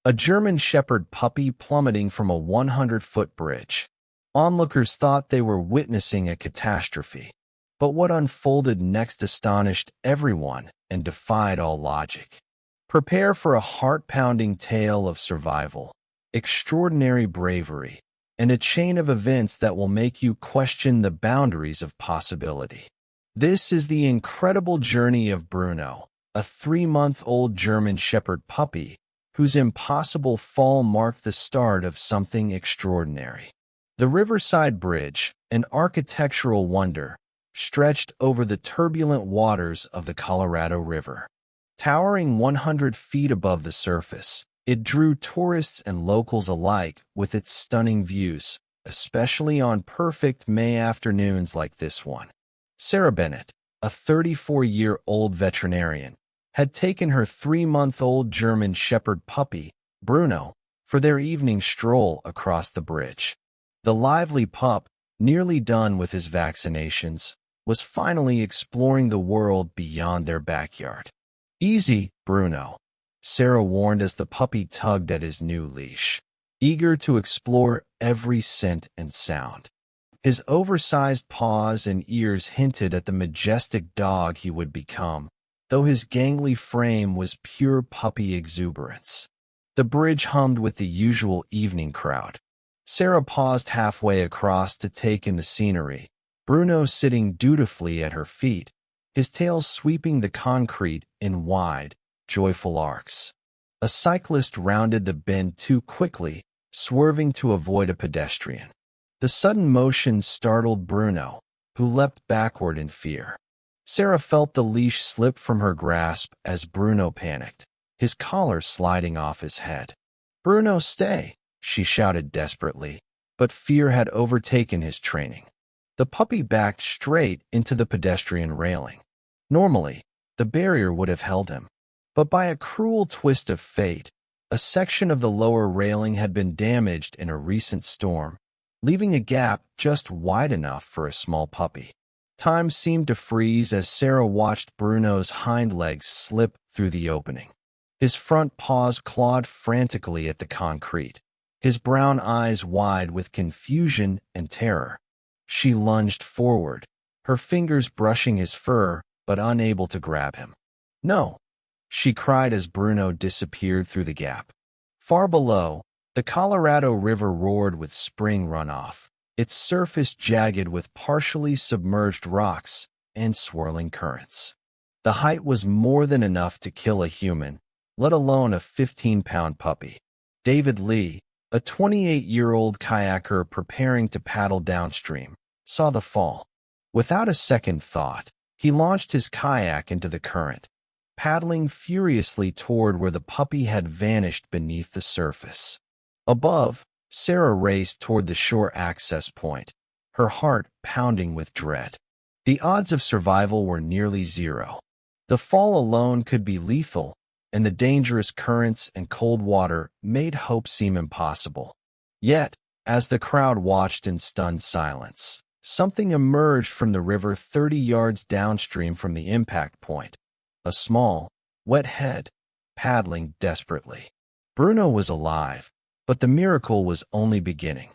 A German Shepherd puppy plummeting from a 100-foot bridge. Onlookers thought they were witnessing a catastrophe. But what unfolded next astonished everyone and defied all logic. Prepare for a heart-pounding tale of survival, extraordinary bravery, and a chain of events that will make you question the boundaries of possibility. This is the incredible journey of Bruno, a 3-month-old German Shepherd puppy whose impossible fall marked the start of something extraordinary. The Riverside Bridge, an architectural wonder, stretched over the turbulent waters of the Colorado River. Towering 100 feet above the surface, it drew tourists and locals alike with its stunning views, especially on perfect May afternoons like this one. Sarah Bennett, a 34-year-old veterinarian, had taken her 3-month-old German Shepherd puppy, Bruno, for their evening stroll across the bridge. The lively pup, nearly done with his vaccinations, was finally exploring the world beyond their backyard. "Easy, Bruno," Sarah warned as the puppy tugged at his new leash, eager to explore every scent and sound. His oversized paws and ears hinted at the majestic dog he would become, though his gangly frame was pure puppy exuberance. The bridge hummed with the usual evening crowd. Sarah paused halfway across to take in the scenery, Bruno sitting dutifully at her feet, his tail sweeping the concrete in wide, joyful arcs. A cyclist rounded the bend too quickly, swerving to avoid a pedestrian. The sudden motion startled Bruno, who leapt backward in fear. Sarah felt the leash slip from her grasp as Bruno panicked, his collar sliding off his head. "Bruno, stay!" she shouted desperately, but fear had overtaken his training. The puppy backed straight into the pedestrian railing. Normally, the barrier would have held him, but by a cruel twist of fate, a section of the lower railing had been damaged in a recent storm, leaving a gap just wide enough for a small puppy. Time seemed to freeze as Sarah watched Bruno's hind legs slip through the opening. His front paws clawed frantically at the concrete, his brown eyes wide with confusion and terror. She lunged forward, her fingers brushing his fur but unable to grab him. "No!" she cried as Bruno disappeared through the gap. Far below, the Colorado River roared with spring runoff, its surface jagged with partially submerged rocks and swirling currents. The height was more than enough to kill a human, let alone a 15-pound puppy. David Lee, a 28-year-old kayaker preparing to paddle downstream, saw the fall. Without a second thought, he launched his kayak into the current, paddling furiously toward where the puppy had vanished beneath the surface. Above, Sarah raced toward the shore access point, her heart pounding with dread. The odds of survival were nearly zero. The fall alone could be lethal, and the dangerous currents and cold water made hope seem impossible. Yet, as the crowd watched in stunned silence, something emerged from the river 30 yards downstream from the impact point. A small, wet head, paddling desperately. Bruno was alive, but the miracle was only beginning.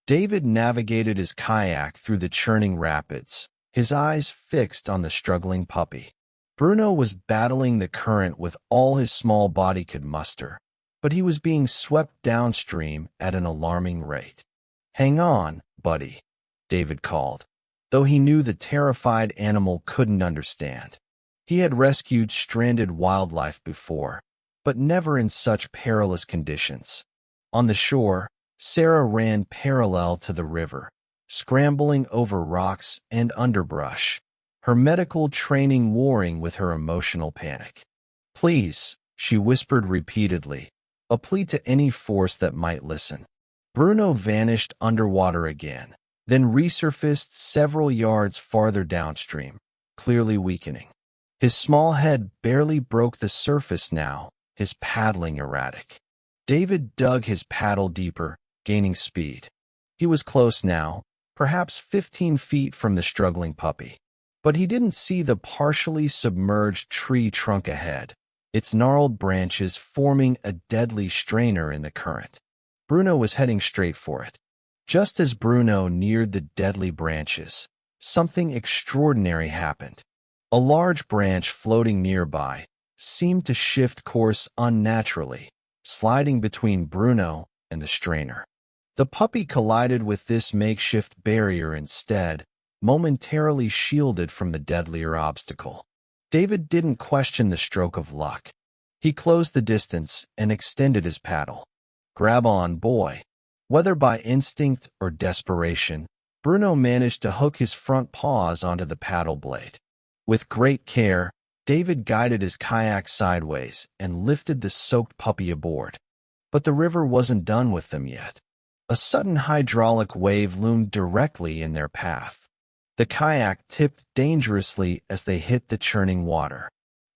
David navigated his kayak through the churning rapids, his eyes fixed on the struggling puppy. Bruno was battling the current with all his small body could muster, but he was being swept downstream at an alarming rate. "Hang on, buddy," David called, though he knew the terrified animal couldn't understand. He had rescued stranded wildlife before, but never in such perilous conditions. On the shore, Sarah ran parallel to the river, scrambling over rocks and underbrush, her medical training warring with her emotional panic. "Please," she whispered repeatedly, a plea to any force that might listen. Bruno vanished underwater again, then resurfaced several yards farther downstream, clearly weakening. His small head barely broke the surface now, his paddling erratic. David dug his paddle deeper, gaining speed. He was close now, perhaps 15 feet from the struggling puppy. But he didn't see the partially submerged tree trunk ahead. its gnarled branches forming a deadly strainer in the current. Bruno was heading straight for it. Just as Bruno neared the deadly branches, something extraordinary happened. A large branch floating nearby seemed to shift course unnaturally, sliding between Bruno and the strainer. The puppy collided with this makeshift barrier instead, momentarily shielded from the deadlier obstacle. David didn't question the stroke of luck. He closed the distance and extended his paddle. "Grab on, boy." Whether by instinct or desperation, Bruno managed to hook his front paws onto the paddle blade. With great care, David guided his kayak sideways and lifted the soaked puppy aboard. But the river wasn't done with them yet. A sudden hydraulic wave loomed directly in their path. The kayak tipped dangerously as they hit the churning water.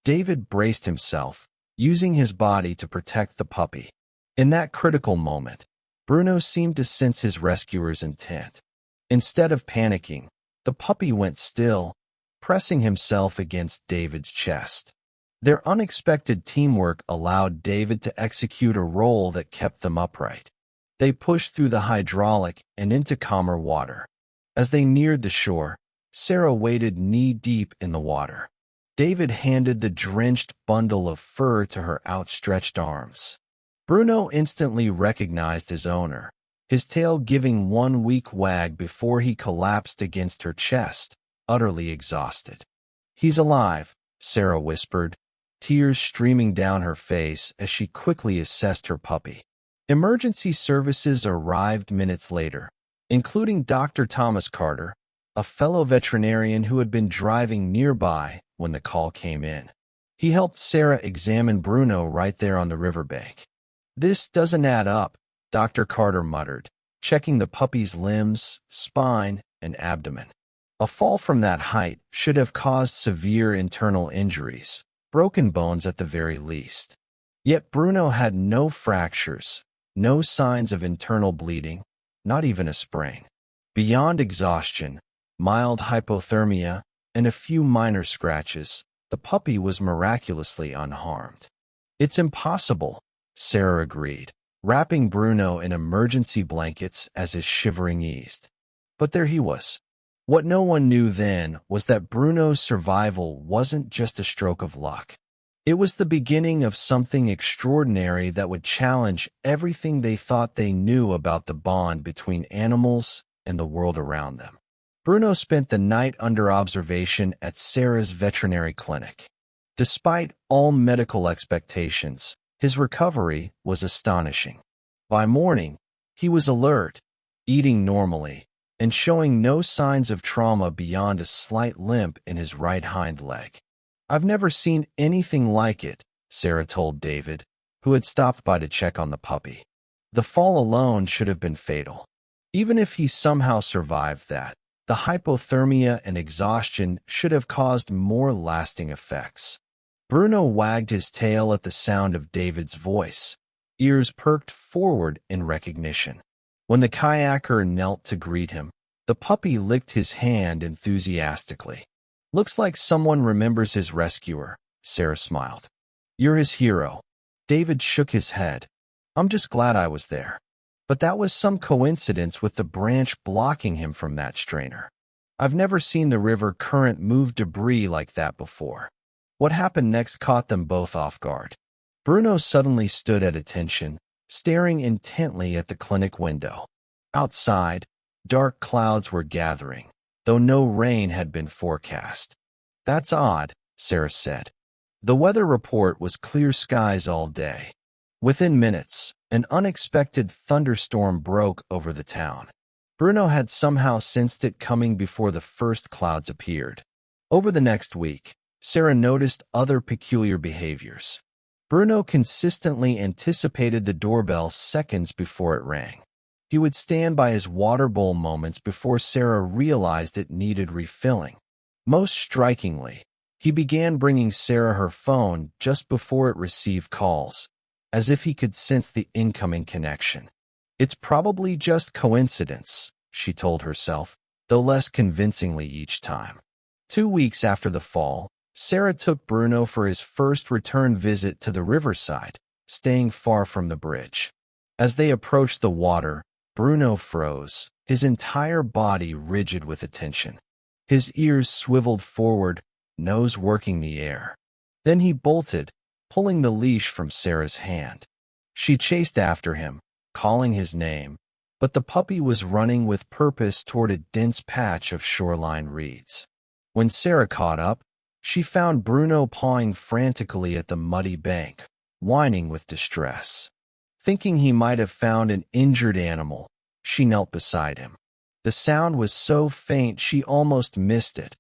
David braced himself, using his body to protect the puppy. In that critical moment, Bruno seemed to sense his rescuer's intent. Instead of panicking, the puppy went still, pressing himself against David's chest. Their unexpected teamwork allowed David to execute a role that kept them upright. They pushed through the hydraulic and into calmer water. As they neared the shore, Sarah waded knee-deep in the water. David handed the drenched bundle of fur to her outstretched arms. Bruno instantly recognized his owner, his tail giving one weak wag before he collapsed against her chest, utterly exhausted. "He's alive," Sarah whispered, tears streaming down her face as she quickly assessed her puppy. Emergency services arrived minutes later, including Dr. Thomas Carter, a fellow veterinarian who had been driving nearby when the call came in. He helped Sarah examine Bruno right there on the riverbank. "This doesn't add up," Dr. Carter muttered, checking the puppy's limbs, spine, and abdomen. A fall from that height should have caused severe internal injuries, broken bones at the very least. Yet Bruno had no fractures, no signs of internal bleeding, not even a sprain. Beyond exhaustion, mild hypothermia, and a few minor scratches, the puppy was miraculously unharmed. "It's impossible," Sarah agreed, wrapping Bruno in emergency blankets as his shivering eased. But there he was. What no one knew then was that Bruno's survival wasn't just a stroke of luck. It was the beginning of something extraordinary that would challenge everything they thought they knew about the bond between animals and the world around them. Bruno spent the night under observation at Sarah's veterinary clinic. Despite all medical expectations, his recovery was astonishing. By morning, he was alert, eating normally, and showing no signs of trauma beyond a slight limp in his right hind leg. "I've never seen anything like it," Sarah told David, who had stopped by to check on the puppy. The fall alone should have been fatal. Even if he somehow survived that, the hypothermia and exhaustion should have caused more lasting effects. Bruno wagged his tail at the sound of David's voice, ears perked forward in recognition. When the kayaker knelt to greet him, the puppy licked his hand enthusiastically. "Looks like someone remembers his rescuer," Sarah smiled. "You're his hero." David shook his head. "I'm just glad I was there. But that was some coincidence with the branch blocking him from that strainer. I've never seen the river current move debris like that before." What happened next caught them both off guard. Bruno suddenly stood at attention, staring intently at the clinic window. Outside, dark clouds were gathering, though no rain had been forecast. "That's odd," Sarah said. The weather report was clear skies all day. Within minutes, an unexpected thunderstorm broke over the town. Bruno had somehow sensed it coming before the first clouds appeared. Over the next week, Sarah noticed other peculiar behaviors. Bruno consistently anticipated the doorbell seconds before it rang. He would stand by his water bowl moments before Sarah realized it needed refilling. Most strikingly, he began bringing Sarah her phone just before it received calls, as if he could sense the incoming connection. "It's probably just coincidence," she told herself, though less convincingly each time. 2 weeks after the fall, Sarah took Bruno for his first return visit to the riverside, staying far from the bridge. As they approached the water, Bruno froze, his entire body rigid with attention. His ears swiveled forward, nose working the air. Then he bolted, pulling the leash from Sarah's hand. She chased after him, calling his name, but the puppy was running with purpose toward a dense patch of shoreline reeds. When Sarah caught up, she found Bruno pawing frantically at the muddy bank, whining with distress. Thinking he might have found an injured animal, she knelt beside him. The sound was so faint she almost missed it,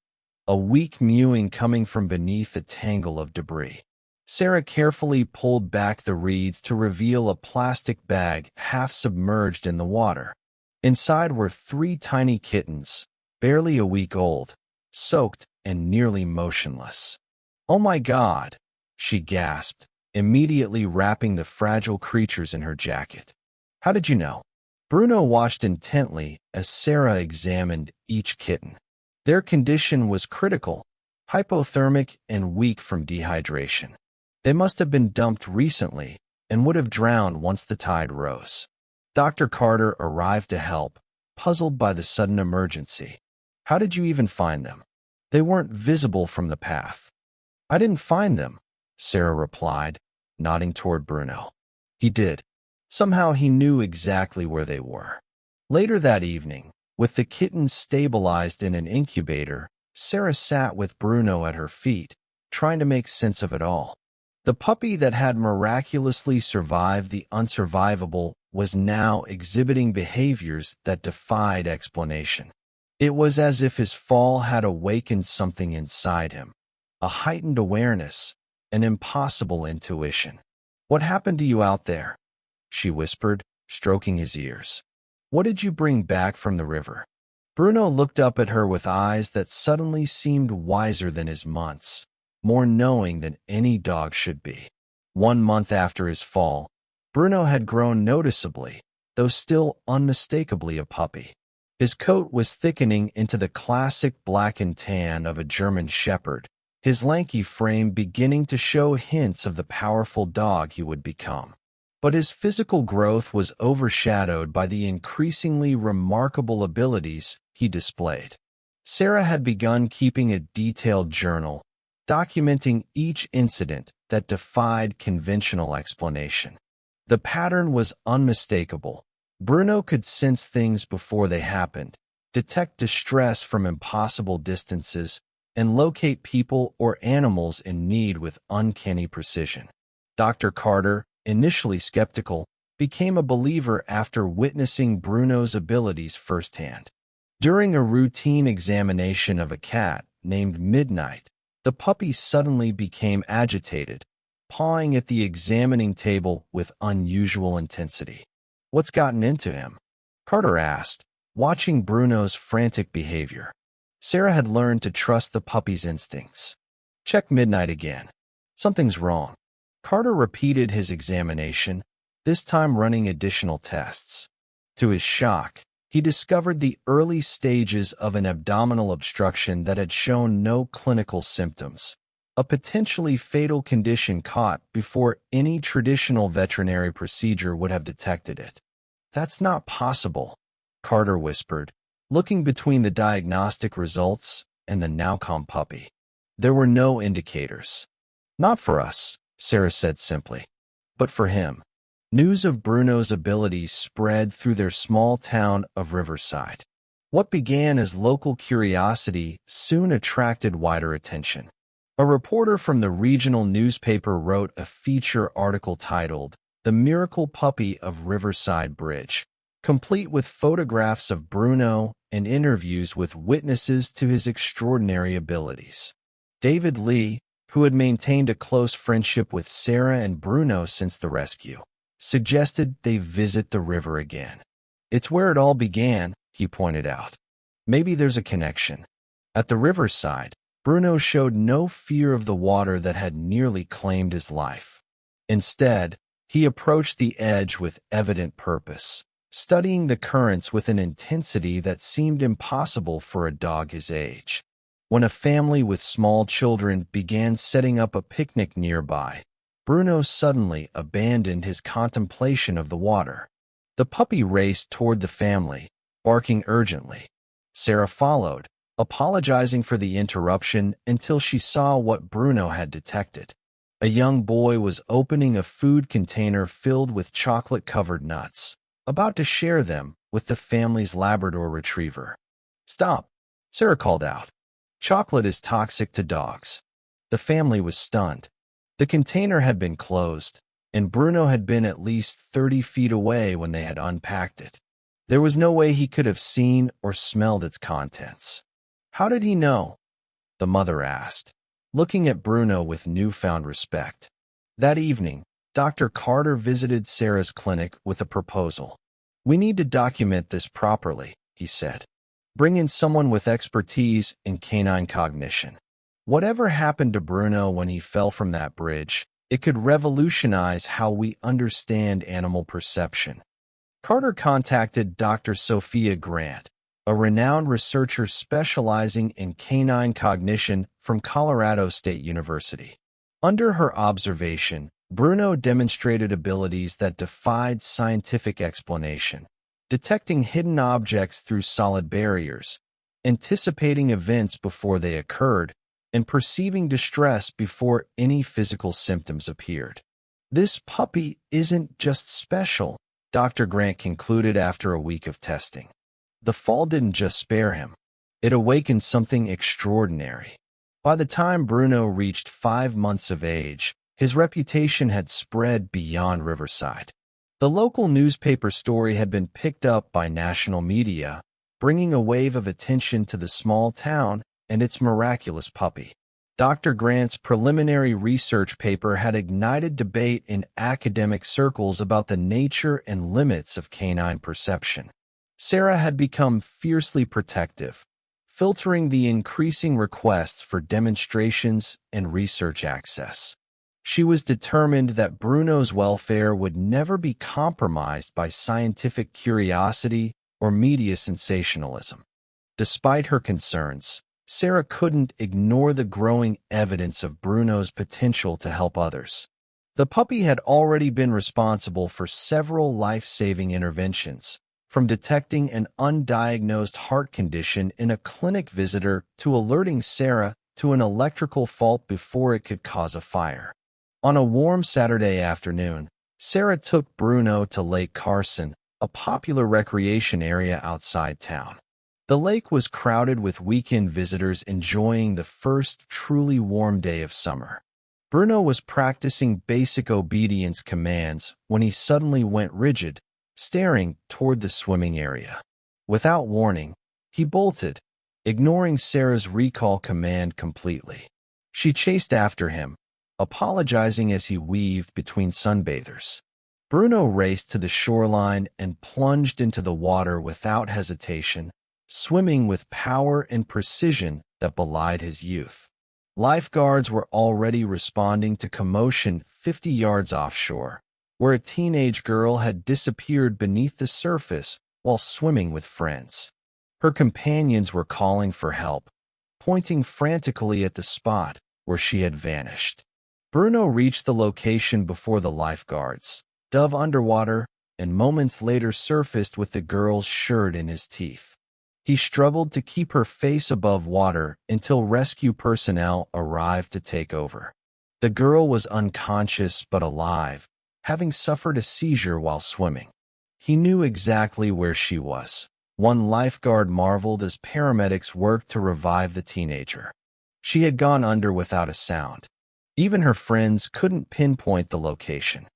a weak mewing coming from beneath a tangle of debris. Sarah carefully pulled back the reeds to reveal a plastic bag half submerged in the water. Inside were 3 tiny kittens, barely a week old, soaked and nearly motionless. "Oh my God," she gasped, immediately wrapping the fragile creatures in her jacket. "How did you know?" Bruno watched intently as Sarah examined each kitten. Their condition was critical, hypothermic and weak from dehydration. They must have been dumped recently and would have drowned once the tide rose. Dr. Carter arrived to help, puzzled by the sudden emergency. "How did you even find them?" "They weren't visible from the path." "I didn't find them," Sarah replied, nodding toward Bruno. He did. Somehow he knew exactly where they were. Later that evening, with the kittens stabilized in an incubator, Sarah sat with Bruno at her feet, trying to make sense of it all. The puppy that had miraculously survived the unsurvivable was now exhibiting behaviors that defied explanation. It was as if his fall had awakened something inside him, a heightened awareness, an impossible intuition. "What happened to you out there?" she whispered, stroking his ears. "What did you bring back from the river?" Bruno looked up at her with eyes that suddenly seemed wiser than his months, more knowing than any dog should be. 1 month after his fall, Bruno had grown noticeably, though still unmistakably a puppy. His coat was thickening into the classic black and tan of a German shepherd, his lanky frame beginning to show hints of the powerful dog he would become. But his physical growth was overshadowed by the increasingly remarkable abilities he displayed. Sarah had begun keeping a detailed journal, documenting each incident that defied conventional explanation. The pattern was unmistakable. Bruno could sense things before they happened, detect distress from impossible distances, and locate people or animals in need with uncanny precision. Dr. Carter, initially skeptical, became a believer after witnessing Bruno's abilities firsthand. During a routine examination of a cat named Midnight, the puppy suddenly became agitated, pawing at the examining table with unusual intensity. "What's gotten into him?" Carter asked, watching Bruno's frantic behavior. Sarah had learned to trust the puppy's instincts. "Check Midnight again. Something's wrong." Carter repeated his examination, this time running additional tests. To his shock, he discovered the early stages of an abdominal obstruction that had shown no clinical symptoms, a potentially fatal condition caught before any traditional veterinary procedure would have detected it. "That's not possible," Carter whispered, looking between the diagnostic results and the now-calm puppy. "There were no indicators." "Not for us," Sarah said simply, "but for him." News of Bruno's abilities spread through their small town of Riverside. What began as local curiosity soon attracted wider attention. A reporter from the regional newspaper wrote a feature article titled "The Miracle Puppy of Riverside Bridge," complete with photographs of Bruno and interviews with witnesses to his extraordinary abilities. David Lee, who had maintained a close friendship with Sarah and Bruno since the rescue, suggested they visit the river again. "It's where it all began," he pointed out. "Maybe there's a connection." At the riverside, Bruno showed no fear of the water that had nearly claimed his life. Instead, he approached the edge with evident purpose, studying the currents with an intensity that seemed impossible for a dog his age. When a family with small children began setting up a picnic nearby, Bruno suddenly abandoned his contemplation of the water. The puppy raced toward the family, barking urgently. Sarah followed, apologizing for the interruption until she saw what Bruno had detected. A young boy was opening a food container filled with chocolate-covered nuts, about to share them with the family's Labrador retriever. "Stop," Sarah called out. "Chocolate is toxic to dogs." The family was stunned. The container had been closed, and Bruno had been at least 30 feet away when they had unpacked it. There was no way he could have seen or smelled its contents. "How did he know?" the mother asked, looking at Bruno with newfound respect. That evening, Dr. Carter visited Sarah's clinic with a proposal. "We need to document this properly," he said. "Bring in someone with expertise in canine cognition. Whatever happened to Bruno when he fell from that bridge, it could revolutionize how we understand animal perception." Carter contacted Dr. Sophia Grant, a renowned researcher specializing in canine cognition from Colorado State University. Under her observation, Bruno demonstrated abilities that defied scientific explanation, detecting hidden objects through solid barriers, anticipating events before they occurred, and perceiving distress before any physical symptoms appeared. "This puppy isn't just special," Dr. Grant concluded after a week of testing. "The fall didn't just spare him. It awakened something extraordinary." By the time Bruno reached 5 months of age, his reputation had spread beyond Riverside. The local newspaper story had been picked up by national media, bringing a wave of attention to the small town and its miraculous puppy. Dr. Grant's preliminary research paper had ignited debate in academic circles about the nature and limits of canine perception. Sarah had become fiercely protective, filtering the increasing requests for demonstrations and research access. She was determined that Bruno's welfare would never be compromised by scientific curiosity or media sensationalism. Despite her concerns, Sarah couldn't ignore the growing evidence of Bruno's potential to help others. The puppy had already been responsible for several life-saving interventions, from detecting an undiagnosed heart condition in a clinic visitor to alerting Sarah to an electrical fault before it could cause a fire. On a warm Saturday afternoon, Sarah took Bruno to Lake Carson, a popular recreation area outside town. The lake was crowded with weekend visitors enjoying the first truly warm day of summer. Bruno was practicing basic obedience commands when he suddenly went rigid, staring toward the swimming area. Without warning, he bolted, ignoring Sarah's recall command completely. She chased after him, apologizing as he weaved between sunbathers. Bruno raced to the shoreline and plunged into the water without hesitation, swimming with power and precision that belied his youth. Lifeguards were already responding to commotion 50 yards offshore, where a teenage girl had disappeared beneath the surface while swimming with friends. Her companions were calling for help, pointing frantically at the spot where she had vanished. Bruno reached the location before the lifeguards, dove underwater, and moments later surfaced with the girl's shirt in his teeth. He struggled to keep her face above water until rescue personnel arrived to take over. The girl was unconscious but alive, having suffered a seizure while swimming. He knew exactly where she was. One lifeguard marveled as paramedics worked to revive the teenager. She had gone under without a sound. Even her friends couldn't pinpoint the location.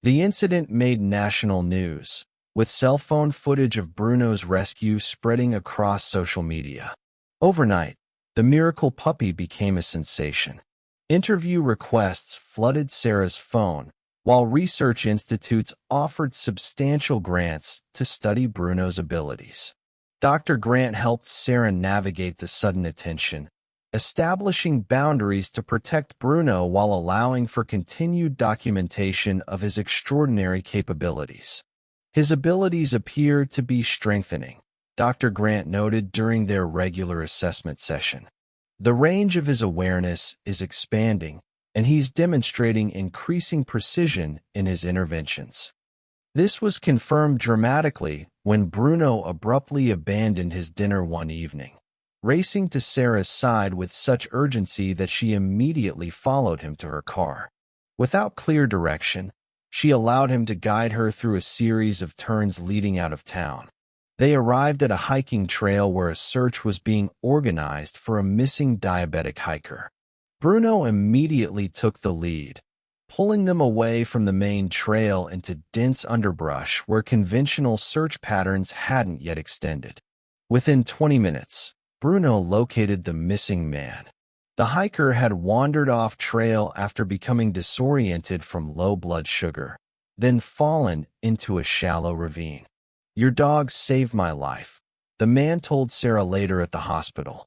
The incident made national news, with cell phone footage of Bruno's rescue spreading across social media. Overnight, the miracle puppy became a sensation. Interview requests flooded Sarah's phone, while research institutes offered substantial grants to study Bruno's abilities. Dr. Grant helped Sarah navigate the sudden attention, establishing boundaries to protect Bruno while allowing for continued documentation of his extraordinary capabilities. His abilities appear to be strengthening, Dr. Grant noted during their regular assessment session. The range of his awareness is expanding, and he's demonstrating increasing precision in his interventions. This was confirmed dramatically when Bruno abruptly abandoned his dinner one evening, racing to Sarah's side with such urgency that she immediately followed him to her car. Without clear direction, she allowed him to guide her through a series of turns leading out of town. They arrived at a hiking trail where a search was being organized for a missing diabetic hiker. Bruno immediately took the lead, pulling them away from the main trail into dense underbrush where conventional search patterns hadn't yet extended. Within 20 minutes, Bruno located the missing man. The hiker had wandered off trail after becoming disoriented from low blood sugar, then fallen into a shallow ravine. "Your dog saved my life," the man told Sarah later at the hospital.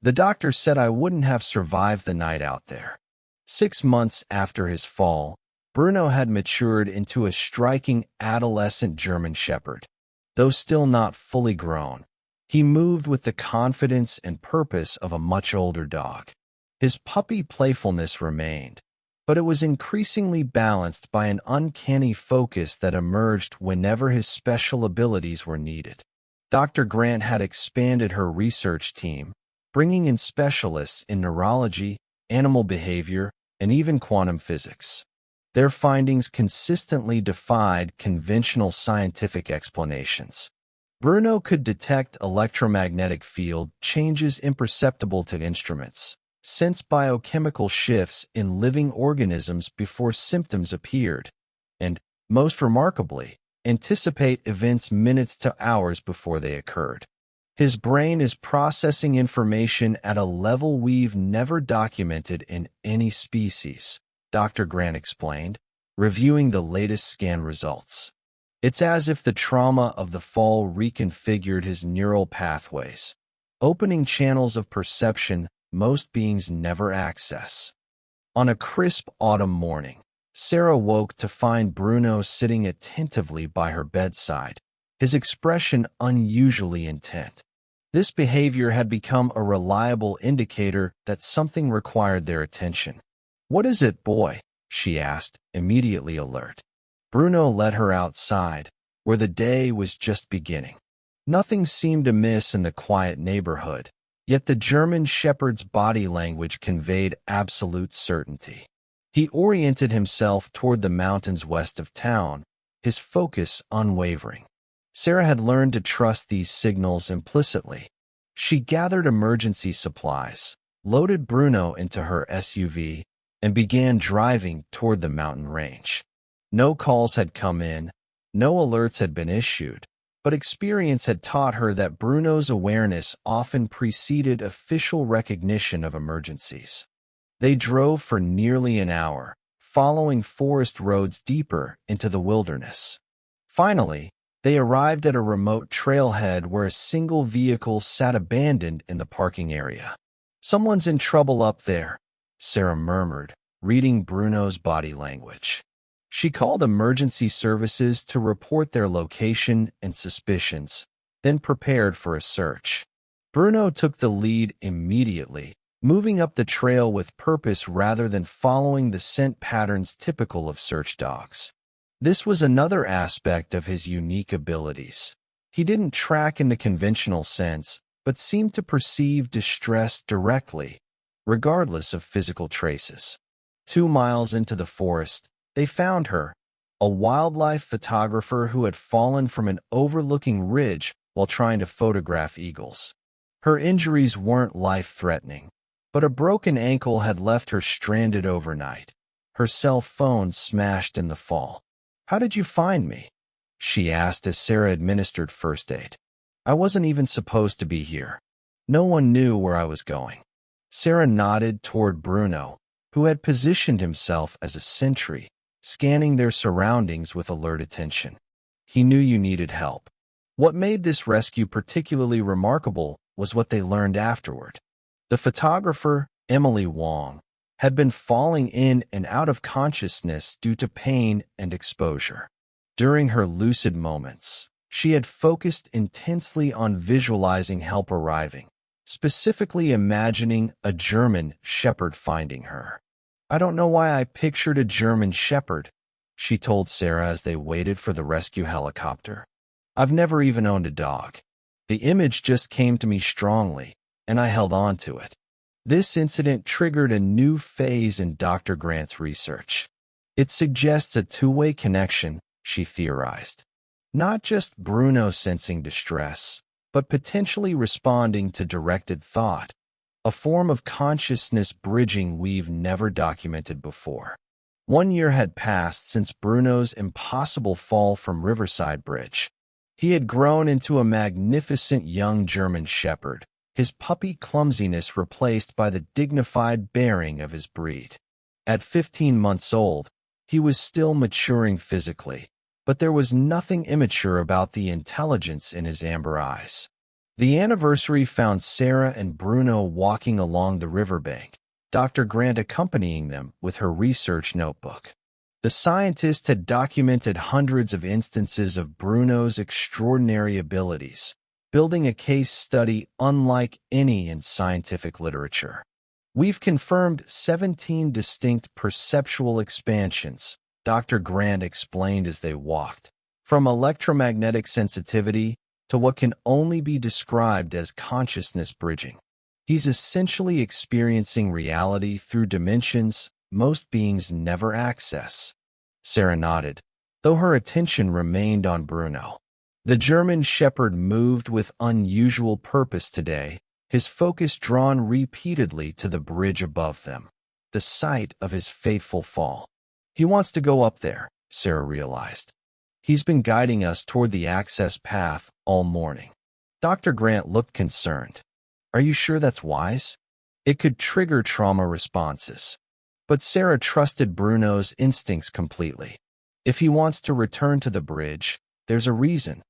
"The doctor said I wouldn't have survived the night out there." 6 months after his fall, Bruno had matured into a striking adolescent German Shepherd. Though still not fully grown, he moved with the confidence and purpose of a much older dog. His puppy playfulness remained, but it was increasingly balanced by an uncanny focus that emerged whenever his special abilities were needed. Dr. Grant had expanded her research team, bringing in specialists in neurology, animal behavior, and even quantum physics. Their findings consistently defied conventional scientific explanations. Bruno could detect electromagnetic field changes imperceptible to instruments, sense biochemical shifts in living organisms before symptoms appeared, and, most remarkably, anticipate events minutes to hours before they occurred. His brain is processing information at a level we've never documented in any species, Dr. Grant explained, reviewing the latest scan results. "It's as if the trauma of the fall reconfigured his neural pathways, opening channels of perception most beings never access." On a crisp autumn morning, Sarah woke to find Bruno sitting attentively by her bedside, his expression unusually intent. This behavior had become a reliable indicator that something required their attention. "What is it, boy?" she asked, immediately alert. Bruno led her outside, where the day was just beginning. Nothing seemed amiss in the quiet neighborhood, yet the German Shepherd's body language conveyed absolute certainty. He oriented himself toward the mountains west of town, his focus unwavering. Sarah had learned to trust these signals implicitly. She gathered emergency supplies, loaded Bruno into her SUV, and began driving toward the mountain range. No calls had come in, no alerts had been issued, but experience had taught her that Bruno's awareness often preceded official recognition of emergencies. They drove for nearly an hour, following forest roads deeper into the wilderness. Finally, they arrived at a remote trailhead where a single vehicle sat abandoned in the parking area. "Someone's in trouble up there," Sarah murmured, reading Bruno's body language. She called emergency services to report their location and suspicions, then prepared for a search. Bruno took the lead immediately, moving up the trail with purpose rather than following the scent patterns typical of search dogs. This was another aspect of his unique abilities. He didn't track in the conventional sense, but seemed to perceive distress directly, regardless of physical traces. 2 miles into the forest, they found her, a wildlife photographer who had fallen from an overlooking ridge while trying to photograph eagles. Her injuries weren't life-threatening, but a broken ankle had left her stranded overnight, her cell phone smashed in the fall. "How did you find me?" she asked as Sarah administered first aid. "I wasn't even supposed to be here. No one knew where I was going." Sarah nodded toward Bruno, who had positioned himself as a sentry, scanning their surroundings with alert attention. He knew you needed help. What made this rescue particularly remarkable was what they learned afterward. The photographer, Emily Wong, had been falling in and out of consciousness due to pain and exposure. During her lucid moments, she had focused intensely on visualizing help arriving, specifically imagining a German shepherd finding her. "I don't know why I pictured a German shepherd," she told Sarah as they waited for the rescue helicopter. "I've never even owned a dog. The image just came to me strongly, and I held on to it." This incident triggered a new phase in Dr. Grant's research. It suggests a two-way connection, she theorized. Not just Bruno sensing distress, but potentially responding to directed thought, a form of consciousness bridging we've never documented before. 1 year had passed since Bruno's impossible fall from Riverside Bridge. He had grown into a magnificent young German shepherd, his puppy clumsiness replaced by the dignified bearing of his breed. At 15 months old, he was still maturing physically, but there was nothing immature about the intelligence in his amber eyes. The anniversary found Sarah and Bruno walking along the riverbank, Dr. Grant accompanying them with her research notebook. The scientist had documented hundreds of instances of Bruno's extraordinary abilities, building a case study unlike any in scientific literature. "We've confirmed 17 distinct perceptual expansions," Dr. Grant explained as they walked, "from electromagnetic sensitivity to what can only be described as consciousness bridging. He's essentially experiencing reality through dimensions most beings never access." Sarah nodded, though her attention remained on Bruno. The German shepherd moved with unusual purpose today, his focus drawn repeatedly to the bridge above them, the site of his fateful fall. "He wants to go up there," Sarah realized. "He's been guiding us toward the access path all morning." Dr. Grant looked concerned. "Are you sure that's wise? It could trigger trauma responses." But Sarah trusted Bruno's instincts completely. If he wants to return to the bridge, there's a reason.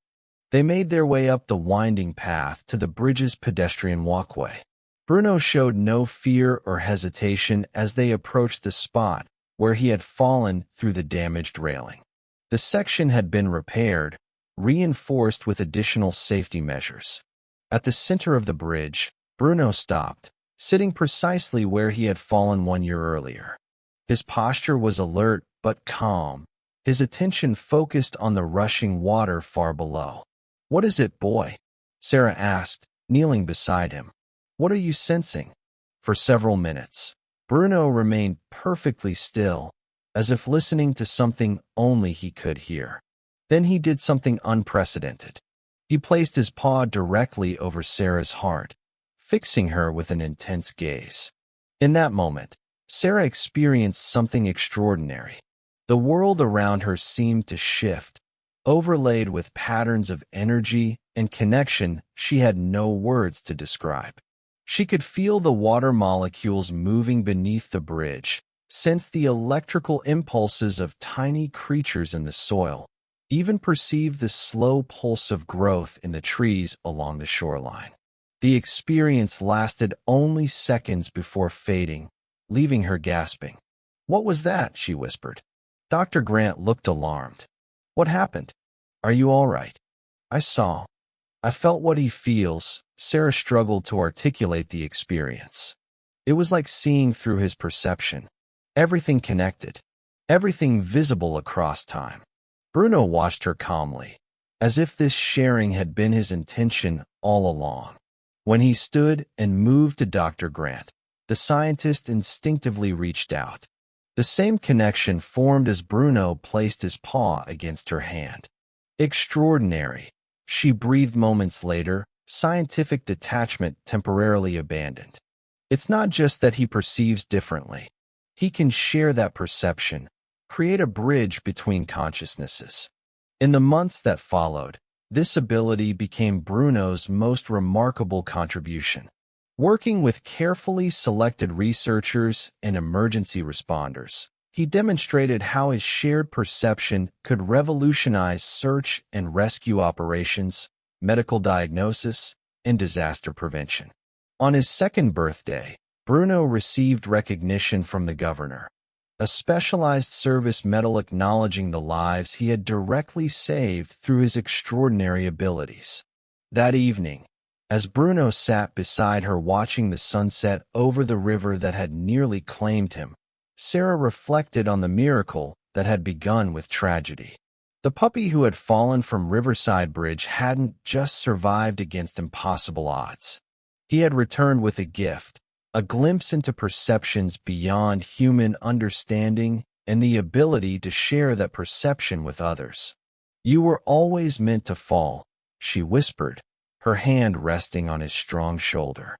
They made their way up the winding path to the bridge's pedestrian walkway. Bruno showed no fear or hesitation as they approached the spot where he had fallen through the damaged railing. The section had been repaired, reinforced with additional safety measures. At the center of the bridge, Bruno stopped, sitting precisely where he had fallen 1 year earlier. His posture was alert but calm, his attention focused on the rushing water far below. "What is it, boy?" Sarah asked, kneeling beside him. "What are you sensing?" For several minutes, Bruno remained perfectly still, as if listening to something only he could hear. Then he did something unprecedented. He placed his paw directly over Sarah's heart, fixing her with an intense gaze. In that moment, Sarah experienced something extraordinary. The world around her seemed to shift, overlaid with patterns of energy and connection she had no words to describe. She could feel the water molecules moving beneath the bridge, sense the electrical impulses of tiny creatures in the soil, even perceive the slow pulse of growth in the trees along the shoreline. The experience lasted only seconds before fading, leaving her gasping. "What was that?" she whispered. Dr. Grant looked alarmed. "What happened? Are you all right?" I felt what he feels." Sarah struggled to articulate the experience. It was like seeing through his perception. Everything connected. Everything visible across time. Bruno watched her calmly, as if this sharing had been his intention all along. When he stood and moved to Dr. Grant, the scientist instinctively reached out. The same connection formed as Bruno placed his paw against her hand. "Extraordinary," she breathed moments later, scientific detachment temporarily abandoned. "It's not just that he perceives differently. He can share that perception, create a bridge between consciousnesses." In the months that followed, this ability became Bruno's most remarkable contribution. Working with carefully selected researchers and emergency responders, he demonstrated how his shared perception could revolutionize search and rescue operations, medical diagnosis, and disaster prevention. On his second birthday, Bruno received recognition from the governor, a specialized service medal acknowledging the lives he had directly saved through his extraordinary abilities. That evening, As Bruno sat beside her watching the sunset over the river that had nearly claimed him, Sarah reflected on the miracle that had begun with tragedy. The puppy who had fallen from Riverside Bridge hadn't just survived against impossible odds. He had returned with a gift, a glimpse into perceptions beyond human understanding and the ability to share that perception with others. "You were always meant to fall," she whispered, her hand resting on his strong shoulder.